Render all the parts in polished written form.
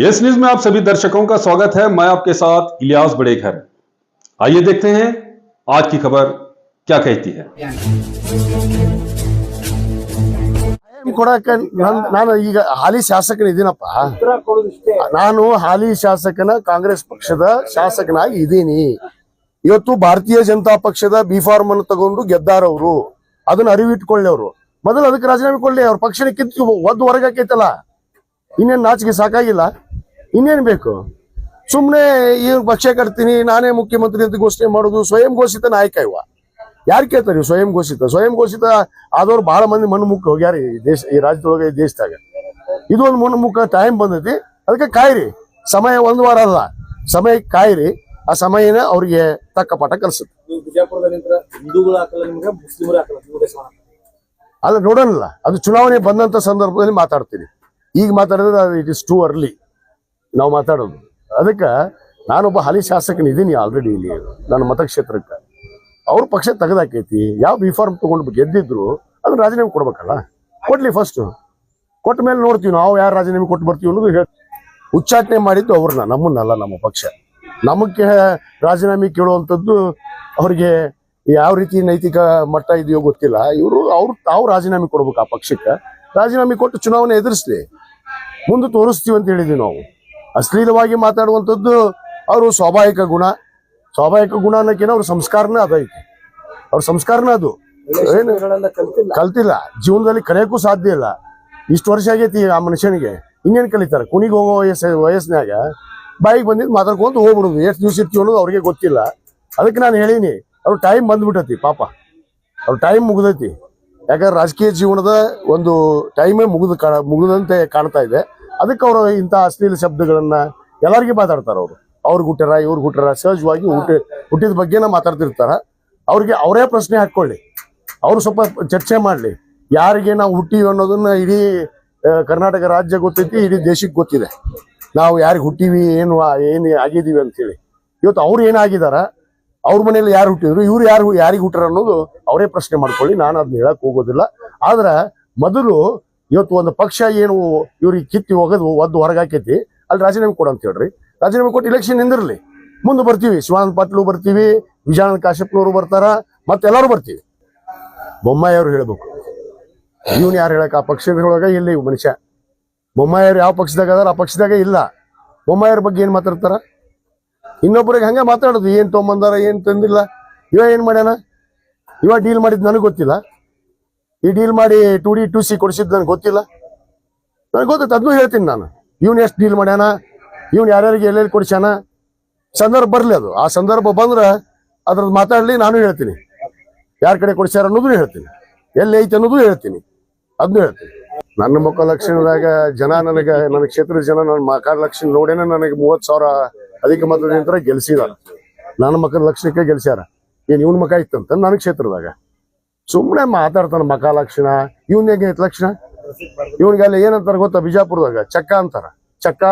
Yes news में आप सभी दर्शकों का स्वागत है। मैं आपके साथ इलियास बड़ेखर। आइए देखते हैं आज की खबर क्या कहती है। ನಾನು ಈಗ ಹಾಲಿ ಶಾಸಕನಿದ್ದೀನಪ್ಪ. ನಾನು ಹಾಲಿ ಶಾಸಕನ ಕಾಂಗ್ರೆಸ್ ಪಕ್ಷದ ಶಾಸಕನಾಗಿ ಇದ್ದೀನಿ. ಇವತ್ತು ಭಾರತೀಯ ಜನತಾ ಪಕ್ಷದ ಬಿ ಫಾರ್ಮ್ ಅನ್ನು ತಗೊಂಡು ಗೆದ್ದಾರವರು, ಅದನ್ನ ಅರಿವಿಟ್ಕೊಳ್ಳಿ. ಅವರು ಮೊದಲು ಅದಕ್ಕೆ ರಾಜೀನಾಮೆ ಕೊಡ್ಲಿ. ಅವ್ರ ಪಕ್ಷನ ಕಿತ್ತು ಒದ್ದು ಹೊರಗಾಕೈತಲ್ಲ, ಇನ್ನೇನು ನಾಚಿಕೆ ಸಾಕಾಗಿಲ್ಲ? ಇನ್ನೇನು ಬೇಕು? ಸುಮ್ಮನೆ ಈ ಪಕ್ಷ ಕಟ್ತೀನಿ, ನಾನೇ ಮುಖ್ಯಮಂತ್ರಿ ಅಂತ ಘೋಷಣೆ ಮಾಡೋದು. ಸ್ವಯಂ ಘೋಷಿತ ನಾಯಕ ಇವ ಯಾರು ಕೇಳ್ತಾರೆ? ಸ್ವಯಂ ಘೋಷಿತ ಆದವ್ರು ಬಹಳ ಮಂದಿ ಮಣ್ಣುಮುಖ ಹೋಗ್ಯಾರ ಈ ದೇಶ, ಈ ರಾಜ್ಯದೊಳಗೆ, ಈ ದೇಶದಾಗ. ಇದು ಒಂದು ಮಣ್ಣುಮುಖ ಟೈಮ್ ಬಂದೈತಿ. ಅದಕ್ಕೆ ಕಾಯಿರಿ, ಸಮಯ ಒಂದು ವಾರ ಅಲ್ಲ, ಸಮಯ ಕಾಯಿರಿ. ಆ ಸಮಯನ ಅವ್ರಿಗೆ ತಕ್ಕ ಪಾಠ ಕಲಿಸುತ್ತೆ. ಅಲ್ಲ, ನೋಡೋಣಲ್ಲ, ಅದು ಚುನಾವಣೆ ಬಂದಂತ ಸಂದರ್ಭದಲ್ಲಿ ಮಾತಾಡ್ತೀನಿ. ಈಗ ಮಾತಾಡಿದ್ರೆ ಇಟ್ ಇಸ್ ಟೂ ಅರ್ಲಿ ನಾವು ಮಾತಾಡೋದು. ಅದಕ್ಕೆ ನಾನೊಬ್ಬ ಹಾಲಿ ಶಾಸಕನಿದ್ದೀನಿ ಆಲ್ರೆಡಿ ಇಲ್ಲಿ ನನ್ನ ಮತಕ್ಷೇತ್ರಕ್ಕೆ. ಅವ್ರ ಪಕ್ಷ ತೆಗೆದಾಕೈತಿ. ಯಾವ ಬಿ ಫಾರ್ಮ್ ತಗೊಂಡು ಗೆದ್ದಿದ್ರು ಅದನ್ನ ರಾಜೀನಾಮೆ ಕೊಡ್ಬೇಕಲ್ಲ. ಕೊಡ್ಲಿ, ಫಸ್ಟ್ ಕೊಟ್ಟ ಮೇಲೆ ನೋಡ್ತೀವಿ ನಾವು ಯಾರು ರಾಜೀನಾಮೆ ಕೊಟ್ಟು ಬರ್ತೀವಿ ಅನ್ನೋದು. ಉಚ್ಚಾಟನೆ ಮಾಡಿದ್ದು ಅವ್ರನ್ನ, ನಮ್ಮನ್ನಲ್ಲ, ನಮ್ಮ ಪಕ್ಷ. ನಮಗೆ ರಾಜೀನಾಮೆ ಕೇಳುವಂಥದ್ದು ಅವ್ರಿಗೆ ಯಾವ ರೀತಿ ನೈತಿಕ ಮಟ್ಟ ಇದೆಯೋ ಗೊತ್ತಿಲ್ಲ. ತಾವು ರಾಜೀನಾಮೆ ಕೊಡ್ಬೇಕು. ಆ ಪಕ್ಷಕ್ಕೆ ರಾಜೀನಾಮೆ ಕೊಟ್ಟು ಚುನಾವಣೆ ಎದುರಿಸ್ಲಿ, ಮುಂದೆ ತೋರಿಸ್ತೀವಿ ಅಂತ ಹೇಳಿದ್ವಿ ನಾವು. ಅಶ್ಲೀಲವಾಗಿ ಮಾತಾಡುವಂಥದ್ದು ಅವರು ಸ್ವಾಭಾವಿಕ ಗುಣ ಅನ್ನೋಕೇನೋ ಅವ್ರ ಸಂಸ್ಕಾರನೇ ಅದೈತಿ. ಅವ್ರ ಸಂಸ್ಕಾರನೇ ಅದು. ಏನು ಕಲ್ತಿಲ್ಲ, ಜೀವನದಲ್ಲಿ ಕಲಿಯೋಕ್ಕೂ ಸಾಧ್ಯ ಇಲ್ಲ. ಇಷ್ಟು ವರ್ಷ ಆಗೈತಿ ಆ ಮನುಷ್ಯನಿಗೆ, ಇನ್ನೇನು ಕಲಿತಾರೆ? ಕುಣಿಗೆ ಹೋಗೋ ವಯಸ್ಸಿನಾಗ ಬಾಯಿಗೆ ಬಂದಿದ್ದು ಮಾತಾಡ್ಕೊಂತ ಹೋಗ್ಬಿಡುದು. ಎಷ್ಟು ದಿವಸ ಇರ್ತೀವಿ ಅನ್ನೋದು ಅವ್ರಿಗೆ ಗೊತ್ತಿಲ್ಲ. ಅದಕ್ಕೆ ನಾನು ಹೇಳಿನಿ, ಅವ್ರ ಟೈಮ್ ಬಂದ್ಬಿಟ್ಟೈತಿ. ಪಾಪ ಅವ್ರ ಟೈಮ್ ಮುಗ್ದೈತಿ. ಯಾಕಂದ್ರೆ ರಾಜಕೀಯ ಜೀವನದ ಒಂದು ಟೈಮೇ ಮುಗಿದಂತೆ ಕಾಣ್ತಾ ಇದೆ. ಅದಕ್ಕೆ ಅವರು ಇಂಥ ಅಶ್ಲೀಲ ಶಬ್ದಗಳನ್ನ ಎಲ್ಲರಿಗೂ ಮಾತಾಡ್ತಾರ. ಅವ್ರಿಗೆ ಹುಟ್ಟಾರ, ಇವ್ರಿಗೆ ಹುಟ್ಟಾರ, ಸಹಜವಾಗಿ ಹುಟ್ಟಿದ ಬಗ್ಗೆನ ಮಾತಾಡ್ತಿರ್ತಾರ. ಅವ್ರಿಗೆ ಅವರೇ ಪ್ರಶ್ನೆ ಹಾಕೊಳ್ಳಿ, ಅವ್ರು ಸ್ವಲ್ಪ ಚರ್ಚೆ ಮಾಡಲಿ. ಯಾರಿಗೆ ನಾವು ಹುಟ್ಟಿವಿ ಅನ್ನೋದನ್ನ ಇಡೀ ಕರ್ನಾಟಕ ರಾಜ್ಯ ಗೊತ್ತೈತಿ, ಇಡೀ ದೇಶಕ್ಕೆ ಗೊತ್ತಿದೆ ನಾವು ಯಾರಿಗೆ ಹುಟ್ಟಿವಿ, ಏನು ಆಗಿದ್ದೀವಿ ಅಂತೇಳಿ. ಇವತ್ತು ಅವ್ರು ಏನಾಗಿದಾರ, ಅವ್ರ ಮನೇಲಿ ಯಾರು ಹುಟ್ಟಿದ್ರು, ಇವ್ರು ಯಾರಿಗೆ ಹುಟ್ಟಾರ ಅನ್ನೋದು ಅವರೇ ಪ್ರಶ್ನೆ ಮಾಡ್ಕೊಳ್ಳಿ. ನಾನು ಅದನ್ನ ಹೇಳಕ್ ಹೋಗೋದಿಲ್ಲ. ಆದ್ರೆ ಮೊದಲು ಇವತ್ತು ಒಂದು ಪಕ್ಷ ಏನು ಇವ್ರಿಗೆ ಕಿತ್ತಿ ಒದ್ದು ಹೊರಗಾಕೈತಿ, ಅಲ್ಲಿ ರಾಜೀನಾಮೆ ಕೊಡು ಅಂತ ಹೇಳ್ರಿ. ರಾಜೀನಾಮೆ ಕೊಟ್ಟು ಇಲೆಕ್ಷನ್ ನಿಂದಿರ್ಲಿ, ಮುಂದೆ ಬರ್ತೀವಿ. ಶಿವಾನಂದ ಪಾಟೀಲ್ ಬರ್ತೀವಿ, ವಿಜಯಾನಂದ ಕಾಶ್ಯಪ್ನವರು ಬರ್ತಾರ, ಮತ್ತೆಲ್ಲರೂ ಬರ್ತೀವಿ. ಬೊಮ್ಮಾಯಿ ಅವ್ರು ಹೇಳ್ಬೇಕು, ಇವನ್ ಯಾರು ಹೇಳಕ್? ಆ ಪಕ್ಷದೊಳಗ ಇಲ್ಲ ಇವ್ ಮನುಷ್ಯ. ಬೊಮ್ಮಾಯಿಯವ್ರು ಯಾವ ಪಕ್ಷದಾಗ ಅದಾರ, ಆ ಪಕ್ಷದಾಗ ಇಲ್ಲ. ಬೊಮ್ಮಾಯಿಯವ್ರ ಬಗ್ಗೆ ಏನ್ ಮಾತಾಡ್ತಾರ? ಇನ್ನೊಬ್ಬರಿಗೆ ಹಂಗೆ ಮಾತಾಡೋದು. ಏನ್ ತೊಗೊಂಬಂದಾರ, ಏನ್ ತಂದಿಲ್ಲ, ಇವ ಏನ್ ಮಾಡ್ಯಾನ, ಇವ ಡೀಲ್ ಮಾಡಿದ್ ನನಗೆ ಗೊತ್ತಿಲ್ಲ. ಈ ಡೀಲ್ ಮಾಡಿ 2D 2C ಕೊಡಿಸಿದ್ ನನಗೆ ಗೊತ್ತಿಲ್ಲ. ನನಗೆ ಗೊತ್ತೈತೆ, ಅದನ್ನೂ ಹೇಳ್ತೀನಿ ನಾನು. ಇವ್ನು ಎಷ್ಟು ಡೀಲ್ ಮಾಡ್ಯಾನ, ಇವ್ನು ಯಾರ್ಯಾರಿಗೆ ಎಲ್ಲೆಲ್ಲಿ ಕೊಡಿಸ್ಯಾನ, ಸಂದರ್ಭ ಬರಲಿ. ಅದು ಆ ಸಂದರ್ಭ ಬಂದ್ರೆ ಅದ್ರದ್ದು ಮಾತಾಡಲಿ, ನಾನು ಹೇಳ್ತೀನಿ. ಯಾರ ಕಡೆ ಕೊಡಿಸ್ಯಾರ ಅನ್ನೋದು ಹೇಳ್ತೀನಿ, ಎಲ್ಲಿ ಐತೆ ಅನ್ನೋದು ಹೇಳ್ತೀನಿ, ಅದನ್ನೂ ಹೇಳ್ತೀನಿ. ನನ್ನ ಮುಖ ಲಕ್ಷಣದಾಗ ಜನ ನನ್ನ ಕ್ಷೇತ್ರದ ಜನ ನನ್ನ ಮಕ ಲಕ್ಷಣ ನೋಡೇನೆ ನನಗೆ 30,000 ಅಧಿಕ ಮತದಿಂದ ಗೆಲ್ಸಿದಾರ. ನನ್ನ ಮಕದ ಲಕ್ಷಣಕ್ಕೆ ಗೆಲ್ಸ್ಯಾರ. ಏನ್ ಇವನ್ ಮಕ ಇತ್ತಂತ ನನ್ನ ಕ್ಷೇತ್ರದಾಗ ಸುಮ್ಮನೆ ಮಾತಾಡ್ತಾನ. ಮಕ ಲಕ್ಷಣ ಇವನ್ ಹೇಗೆ ಲಕ್ಷಣ? ಇವನ್ಗೆಲ್ಲ ಏನಂತಾರ ಗೊತ್ತಾ? ಬಿಜಾಪುರದಾಗ ಚಕ್ಕ ಅಂತಾರ. ಚಕ್ಕ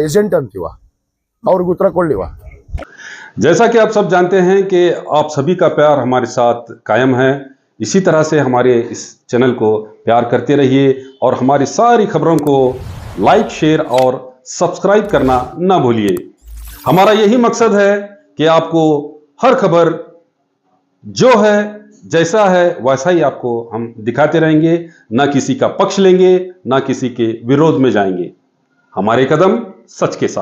ಏಜೆಂಟ್ ಅಂತೀವ, ಅವ್ರಿಗೆ ಉತ್ತರ ಕೊಳ್ಳಿವ. जैसा कि आप सब जानते हैं कि आप सभी का प्यार हमारे साथ कायम है। इसी तरह से हमारे इस चैनल को प्यार करते रहिए और हमारी सारी खबरों को लाइक, शेयर और सब्सक्राइब करना ना भूलिए। हमारा यही मकसद है कि आपको हर खबर जो है, जैसा है वैसा ही आपको हम दिखाते रहेंगे। ना किसी का पक्ष लेंगे, ना किसी के विरोध में जाएंगे। हमारे कदम सच के साथ।